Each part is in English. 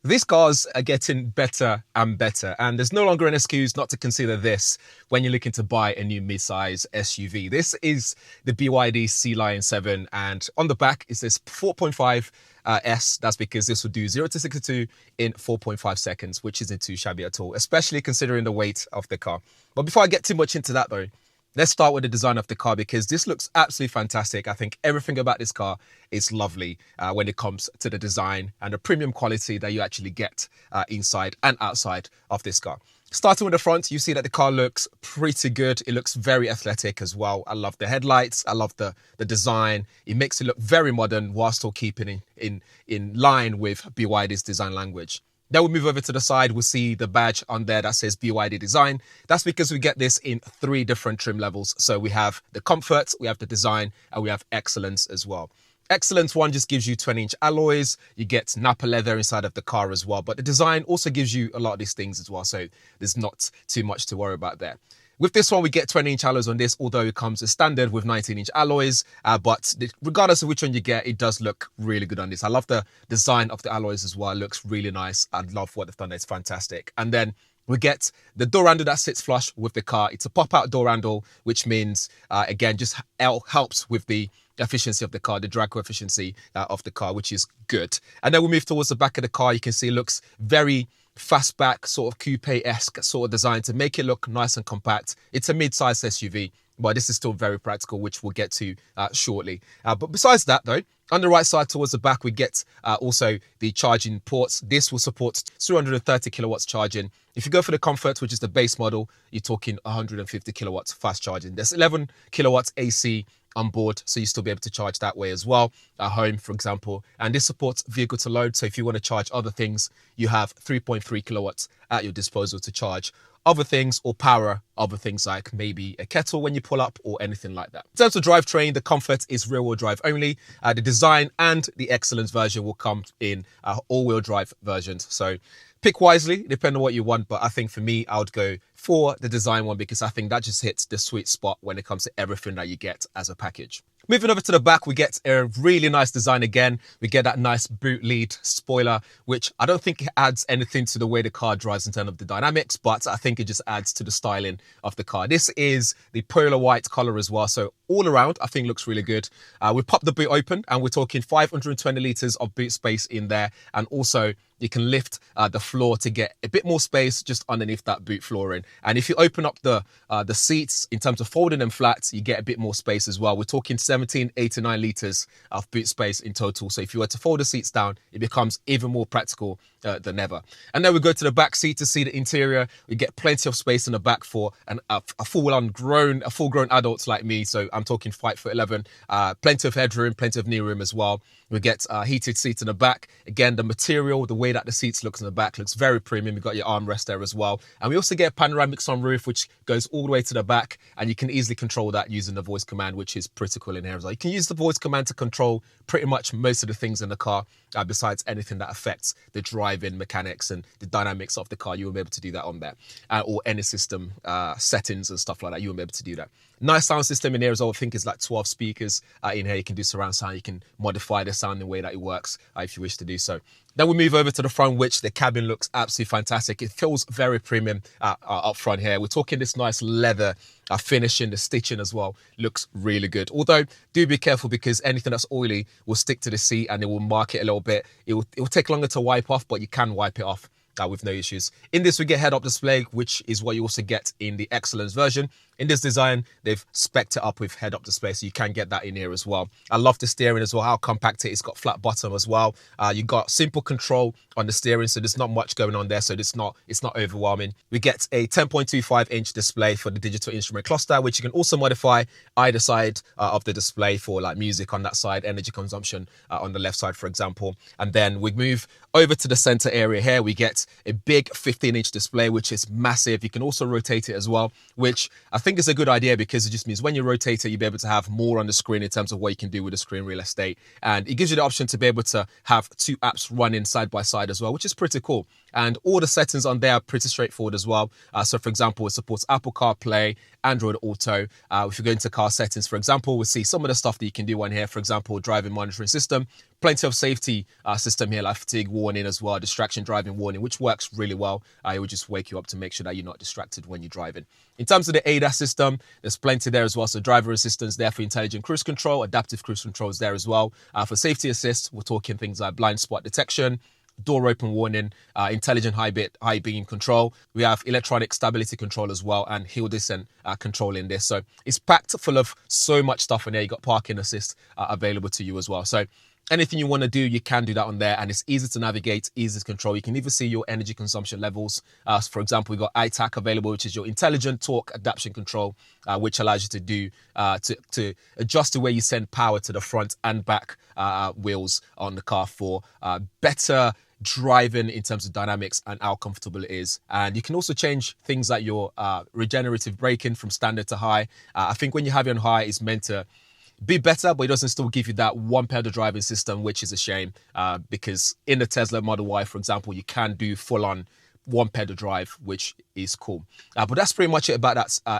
These cars are getting better and better, and there's no longer an excuse not to consider this when you're looking to buy a new mid-size SUV. This is the BYD Sealion 7, and on the back is this 4.5 S. That's because this will do 0 to 62 in 4.5 seconds, which isn't too shabby at all, especially considering the weight of the car. But before I get too much into that though, let's start with the design of the car because this looks absolutely fantastic. I think everything about this car is lovely when it comes to the design and the premium quality that you actually get inside and outside of this car. Starting with the front, you see that the car looks pretty good. It looks very athletic as well. I love the headlights. I love the design. It makes it look very modern while still keeping in line with BYD's design language. Then we move over to the side, we'll see the badge on there that says BYD Design. That's because we get this in 3 different trim levels. So we have the comfort, we have the design, and we have excellence as well. Excellence one just gives you 20-inch alloys. You get Napa leather inside of the car as well. But the design also gives you a lot of these things as well. So there's not too much to worry about there. With this one, we get 20-inch alloys on this, although it comes as standard with 19-inch alloys. But regardless of which one you get, it does look really good on this. I love the design of the alloys as well. It looks really nice. I love what they've done. It's fantastic. And then we get the door handle that sits flush with the car. It's a pop-out door handle, which means, again, just helps with the efficiency of the car, the drag coefficiency of the car, which is good. And then we move towards the back of the car. You can see it looks very fastback, sort of coupe-esque sort of design to make it look nice and compact. It's a mid-sized SUV, but this is still very practical, which we'll get to shortly. But besides that, though, on the right side towards the back, we get also the charging ports. This will support 230 kilowatts charging. If you go for the Comfort, which is the base model, you're talking 150 kilowatts fast charging. There's 11 kilowatts AC on board, so you still be able to charge that way as well at home, for example. And this supports vehicle to load, so if you want to charge other things, you have 3.3 kilowatts at your disposal to charge other things or power other things like maybe a kettle when you pull up or anything like that. In terms of drivetrain, the Comfort is rear-wheel drive only. The design and the Excellence version will come in all-wheel drive versions. So pick wisely, depending on what you want. But I think for me, I would go for the design one because I think that just hits the sweet spot when it comes to everything that you get as a package. Moving over to the back, we get a really nice design again. We get that nice boot lead spoiler, which I don't think adds anything to the way the car drives in terms of the dynamics, but I think it just adds to the styling of the car. This is the polar white color as well. So all around, I think looks really good. We pop the boot open and we're talking 520 litres of boot space in there. And also you can lift the floor to get a bit more space just underneath that boot flooring. And if you open up the seats in terms of folding them flat, you get a bit more space as well. We're talking 89 litres of boot space in total. So if you were to fold the seats down, it becomes even more practical than ever. And then we go to the back seat to see the interior. We get plenty of space in the back for a full-grown adults like me. So I'm talking 5'11", plenty of headroom, plenty of knee room as well. We get heated seats in the back. Again, the material, the way that the seats looks in the back looks very premium. You've got your armrest there as well. And we also get a panoramic sunroof, which goes all the way to the back. And you can easily control that using the voice command, which is pretty cool in here as well. You can use the voice command to control pretty much most of the things in the car, besides anything that affects the driving mechanics and the dynamics of the car. You will be able to do that on there. Or any system settings and stuff like that. You will be able to do that. Nice sound system in here as well. I think it's like 12 speakers in here. You can do surround sound. You can modify the sound in the way that it works if you wish to do so. Then we move over to the front, which the cabin looks absolutely fantastic. It feels very premium up front here. We're talking this nice leather finishing, the stitching as well looks really good. Although do be careful because anything that's oily will stick to the seat and it will mark it a little bit. It will take longer to wipe off, but you can wipe it off with no issues. In this, we get head-up display, which is what you also get in the Excellence version. In this design, they've spec'd it up with head-up display, so you can get that in here as well. I love the steering as well, how compact it is. It's got flat bottom as well. You got simple control on the steering, so there's not much going on there, so it's not overwhelming. We get a 10.25-inch display for the digital instrument cluster, which you can also modify either side of the display for like music on that side, energy consumption on the left side, for example. And then we move over to the center area here. We get a big 15-inch display, which is massive. You can also rotate it as well, which I think is a good idea because it just means when you rotate it, you'll be able to have more on the screen in terms of what you can do with the screen real estate. And it gives you the option to be able to have 2 apps running side by side as well, which is pretty cool. And all the settings on there are pretty straightforward as well. So for example, it supports Apple CarPlay, Android Auto. If you go into car settings, for example, we'll see some of the stuff that you can do on here. For example, driving monitoring system, plenty of safety system here, like fatigue warning as well, distraction driving warning, which works really well. It will just wake you up to make sure that you're not distracted when you're driving. In terms of the ADAS system, there's plenty there as well. So driver assistance there for intelligent cruise control, adaptive cruise controls there as well. For safety assist, we're talking things like blind spot detection, door open warning, intelligent high beam control. We have electronic stability control as well, and hill descent control in this. So it's packed full of so much stuff in there. You got parking assist available to you as well. So anything you want to do, you can do that on there, and it's easy to navigate, easy to control. You can even see your energy consumption levels. For example, we've got iTAC available, which is your intelligent torque adaptation control, which allows you to do to adjust the way you send power to the front and back wheels on the car for better driving in terms of dynamics and how comfortable it is. And you can also change things like your regenerative braking from standard to high. I think when you have it on high, it's meant to be better, but it doesn't still give you that one pedal driving system, which is a shame, because in the Tesla Model Y, for example, you can do full on one pedal drive, which is cool. But that's pretty much it about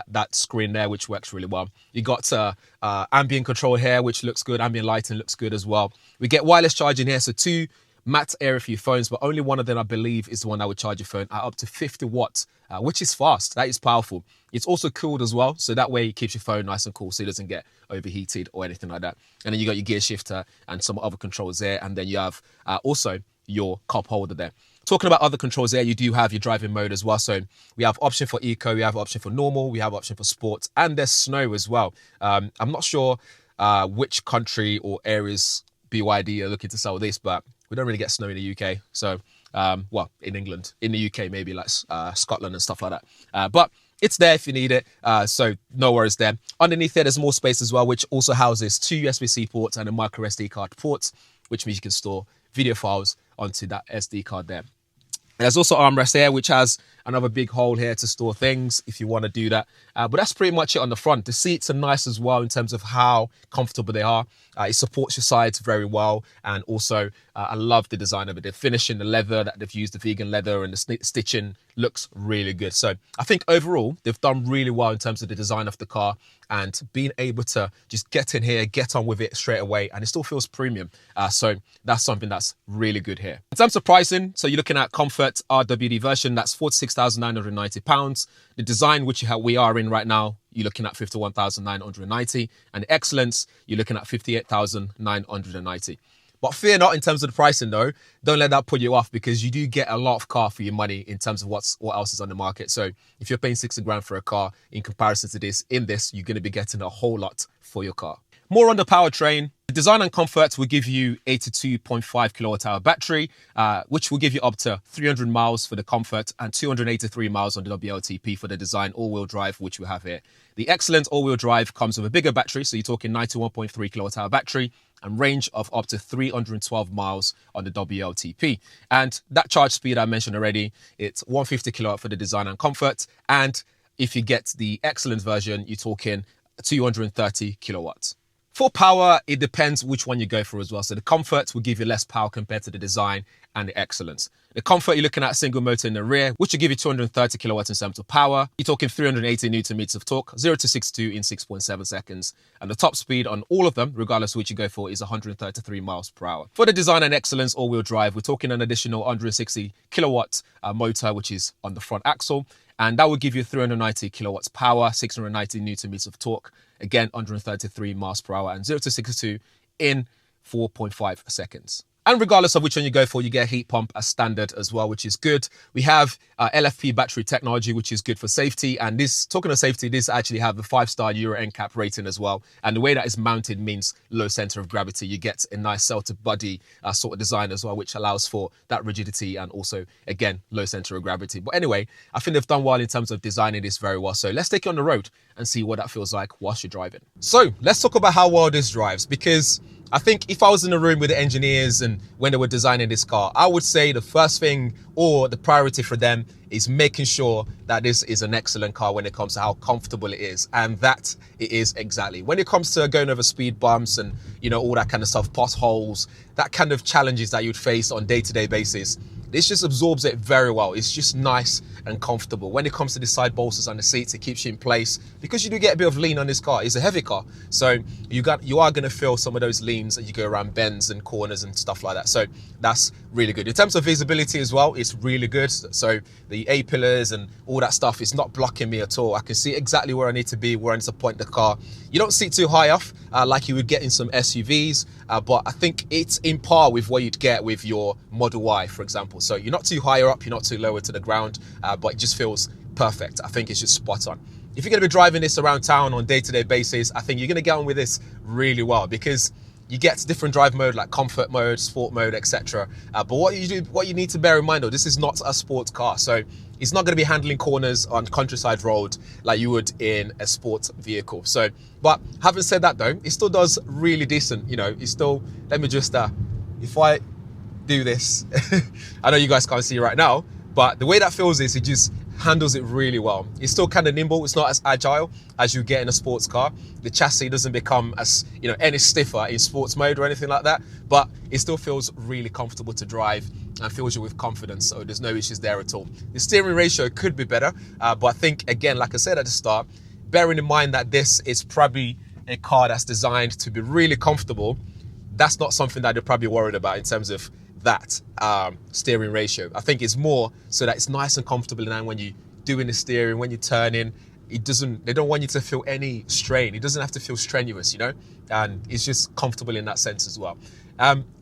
that screen there, which works really well. You got ambient control here, which looks good. Ambient lighting looks good as well. We get wireless charging here, so 2 max area for your phones, but only one of them, I believe, is the one that would charge your phone at up to 50 watts, which is fast. That is powerful. It's also cooled as well, so that way it keeps your phone nice and cool so it doesn't get overheated or anything like that. And then you got your gear shifter and some other controls there, and then you have also your cup holder there. Talking about other controls there, you do have your driving mode as well. So we have option for eco, we have option for normal, we have option for sports, and there's snow as well. I'm not sure which country or areas BYD are looking to sell this, but we don't really get snow in the UK. So, well, in England, in the UK, maybe like Scotland and stuff like that. But it's there if you need it. So no worries there. Underneath there, there's more space as well, which also houses 2 USB-C ports and a micro SD card port, which means you can store video files onto that SD card there. There's also armrest here, which has another big hole here to store things if you want to do that. But that's pretty much it on the front. The seats are nice as well in terms of how comfortable they are. It supports your sides very well. And also, I love the design of it. The finish in the leather that they've used, the vegan leather, and the stitching looks really good. So I think overall, they've done really well in terms of the design of the car and being able to just get in here, get on with it straight away, and it still feels premium. So that's something that's really good here. In terms of pricing, so you're looking at Comfort RWD version, that's £46,990. The design, which we are in right now, you're looking at £51,990. And Excellence, you're looking at £58,990. But fear not in terms of the pricing though. Don't let that put you off, because you do get a lot of car for your money in terms of what else is on the market. So if you're paying 60 grand for a car, in comparison to this, you're going to be getting a whole lot for your car. More on the powertrain. The design and comfort will give you 82.5 kilowatt hour battery, which will give you up to 300 miles for the comfort and 283 miles on the WLTP for the design all-wheel drive, which we have here. The Excellent all-wheel drive comes with a bigger battery, so you're talking 91.3 kilowatt hour battery and range of up to 312 miles on the WLTP. And that charge speed I mentioned already, it's 150 kilowatt for the design and comfort. And if you get the Excellent version, you're talking 230 kilowatts. For power, it depends which one you go for as well. So the Comfort will give you less power compared to the design and the Excellence. The Comfort, you're looking at a single motor in the rear, which will give you 230 kilowatts in terms of power. You're talking 380 newton meters of torque, 0 to 62 in 6.7 seconds. And the top speed on all of them, regardless of which you go for, is 133 miles per hour. For the Design and Excellence all-wheel drive, we're talking an additional 160 kilowatt motor, which is on the front axle. And that will give you 390 kilowatts power, 690 newton meters of torque, again, 133 miles per hour, and 0 to 62 in 4.5 seconds. And regardless of which one you go for, you get a heat pump as standard as well, which is good. We have LFP battery technology, which is good for safety. And this, talking of safety, this actually have a 5-star Euro NCAP rating as well. And the way that is mounted means low center of gravity. You get a nice cell-to-body sort of design as well, which allows for that rigidity and also, again, low center of gravity. But anyway, I think they've done well in terms of designing this very well. So let's take it on the road and see what that feels like whilst you're driving. So let's talk about how well this drives, because I think if I was in a room with the engineers and when they were designing this car, I would say the first thing or the priority for them is making sure that this is an excellent car when it comes to how comfortable it is. And that it is exactly. When it comes to going over speed bumps and, you know, all that kind of stuff, potholes, that kind of challenges that you'd face on a day-to-day basis, this just absorbs it very well. It's just nice and comfortable. When it comes to the side bolsters on the seats, it keeps you in place because you do get a bit of lean on this car. It's a heavy car, so you are going to feel some of those leans as you go around bends and corners and stuff like that. So that's really good. In terms of visibility as well, it's really good. So the A-pillars and all that stuff is not blocking me at all. I can see exactly where I need to be, where I need to point the car. You don't sit too high off like you would get in some SUVs, but I think it's in par with what you'd get with your Model Y, for example. So you're not too higher up, you're not too lower to the ground, but it just feels perfect. I think it's just spot on. If you're going to be driving this around town on a day-to-day basis, I think you're going to get on with this really well because you get different drive mode like comfort mode, sport mode, etc. But what you need to bear in mind though, this is not a sports car, so it's not going to be handling corners on countryside road like you would in a sports vehicle. So, but having said that though, it still does really decent. You know, it's still. Let me just if I do this, I know you guys can't see right now, but the way that feels is it just handles it really well. It's still kind of nimble. It's not as agile as you get in a sports car. The chassis doesn't become as, any stiffer in sports mode or anything like that, but it still feels really comfortable to drive and fills you with confidence. So there's no issues there at all. The steering ratio could be better, but I think, again, like I said at the start, bearing in mind that this is probably a car that's designed to be really comfortable, that's not something that they're probably worried about in terms of that steering ratio. I think it's more so that it's nice and comfortable, and when you're doing the steering, when you're turning, they don't want you to feel any strain. It doesn't have to feel strenuous, and it's just comfortable in that sense as well.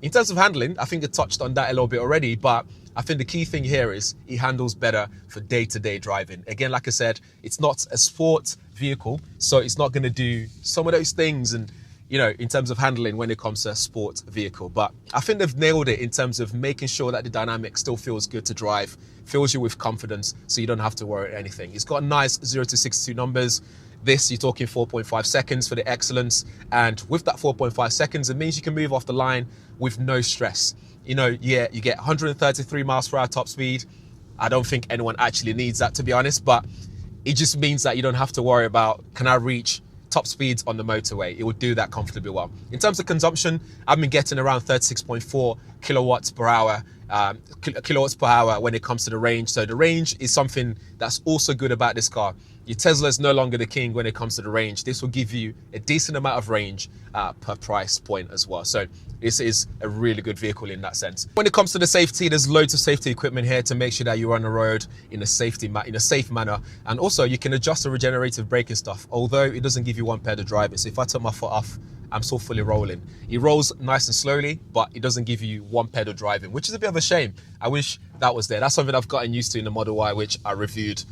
In terms of handling, I think I touched on that a little bit already, but I think the key thing here is it handles better for day-to-day driving. Again, like I said, it's not a sport vehicle, so it's not going to do some of those things and in terms of handling when it comes to a sports vehicle. But I think they've nailed it in terms of making sure that the dynamic still feels good to drive, fills you with confidence, so you don't have to worry about anything. It's got nice 0 to 62 numbers. This, you're talking 4.5 seconds for the excellence. And with that 4.5 seconds, it means you can move off the line with no stress. You get 133 miles per hour top speed. I don't think anyone actually needs that, to be honest, but it just means that you don't have to worry about, can I reach top speeds on the motorway? It would do that comfortably well. In terms of consumption, I've been getting around 36.4 kilowatts per hour when it comes to the range. So the range is something that's also good about this car. Your Tesla is no longer the king when it comes to the range. This will give you a decent amount of range per price point as well. So this is a really good vehicle in that sense. When it comes to the safety, there's loads of safety equipment here to make sure that you're on the road in a safe manner. And also you can adjust the regenerative braking stuff, although it doesn't give you one pedal driving. So if I took my foot off, I'm still fully rolling. It rolls nice and slowly, but it doesn't give you one pedal driving, which is a bit of a shame. I wish that was there. That's something I've gotten used to in the Model Y, which I reviewed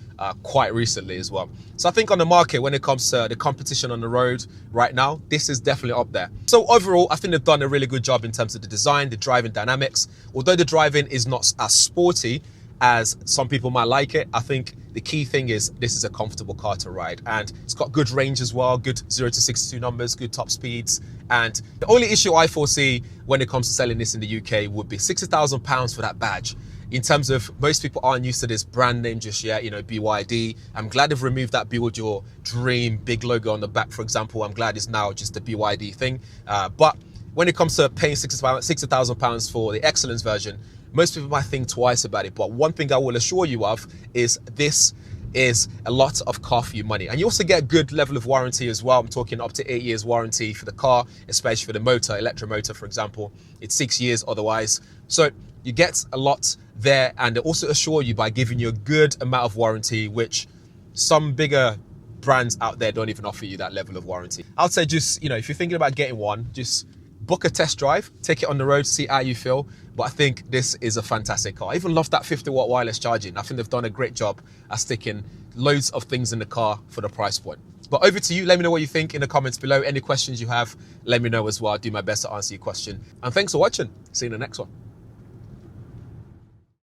quite recently as well. So I think on the market, when it comes to the competition on the road right now, this is definitely up there. So overall, I think they've done a really good job in terms of the design, the driving dynamics. Although the driving is not as sporty as some people might like it, I think the key thing is this is a comfortable car to ride, and it's got good range as well, good 0 to 62 numbers, good top speeds. And the only issue I foresee when it comes to selling this in the UK would be £60,000 for that badge. In terms of, most people aren't used to this brand name just yet, BYD. I'm glad they've removed that Build Your Dream big logo on the back, for example. I'm glad it's now just the BYD thing. But when it comes to paying £60,000 for the Excellence version, most people might think twice about it. But one thing I will assure you of is this is a lot of car for your money. And you also get a good level of warranty as well. I'm talking up to 8 years warranty for the car, especially for the motor, electromotor, for example. It's 6 years otherwise. So you get a lot there, and they also assure you by giving you a good amount of warranty, which some bigger brands out there don't even offer you that level of warranty. I'd say just, if you're thinking about getting one, just book a test drive, take it on the road, see how you feel. But I think this is a fantastic car. I even love that 50-watt wireless charging. I think they've done a great job at sticking loads of things in the car for the price point. But over to you. Let me know what you think in the comments below. Any questions you have, let me know as well. I'll do my best to answer your question. And thanks for watching. See you in the next one.